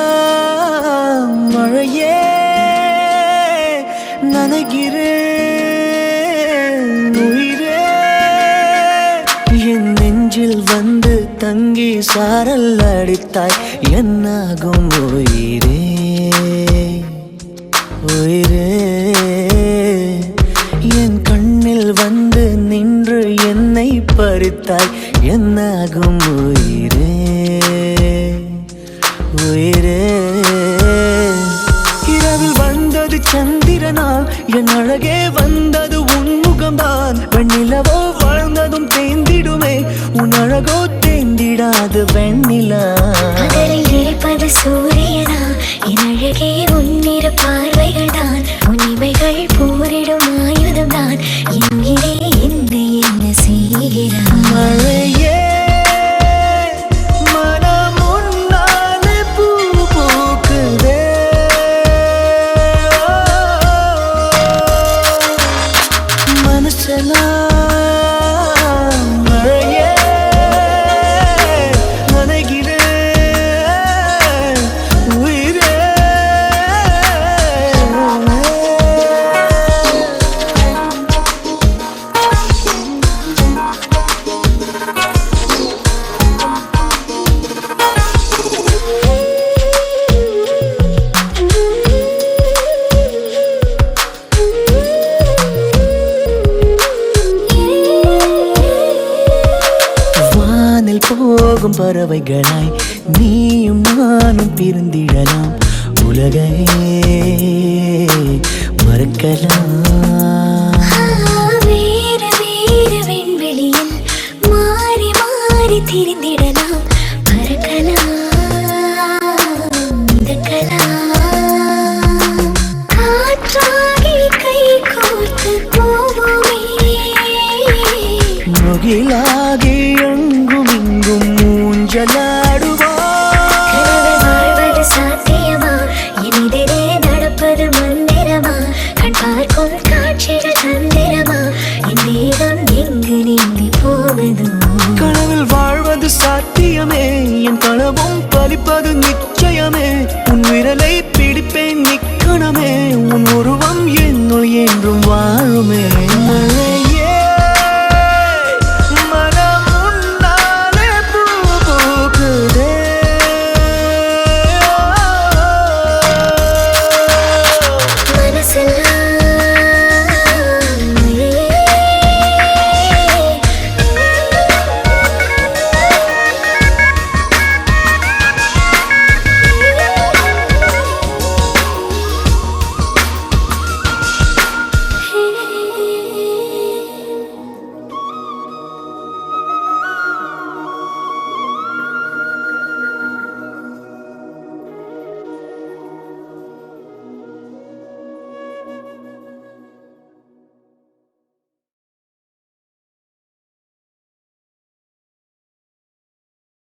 மனசெல்லாம் மழையே நனைகிறேன் உயிரே என் நெஞ்சில் வந்து தங்கி சாரல் அடித்தாய் என்னாகும் உயிரே உயிரே என் கண்ணில் வந்து நின்று என்னை பறித்தாய் என்னாகும் உயிரே உயிரே இரவில் வந்தது சந்திரனால் என் அழகே வந்தது உன்முகம்தான் வெண்ணிலவோ வாழ்ந்ததும் தேந்திடுமே உன் அழகோ தேந்திடாது வெண்ணிலா இருப்பது சூரியனா என் அழகே உன்னிரு பார்வைகள் தான் உன்னிமைகள் போரிடும் ஆயுதம் தான் என்கிறே என்னை என்ன செய்கிறான் மழையே போகும் பறவைகளாய் நீயும் நானும் பிரிந்திடலாம் உலகையே மறக்கலாம் வேறு வேறு விண்வெளியில் மாறி மாறி திரிந்திடலாம் பறக்கலாம் மிதக்கலாம் காற்றாகி கை கோர்த்து போவோமே முகிலாகி எங்கும் இங்கும் மூஞ்சலாடுவோம் வாழ்வது சாத்தியம்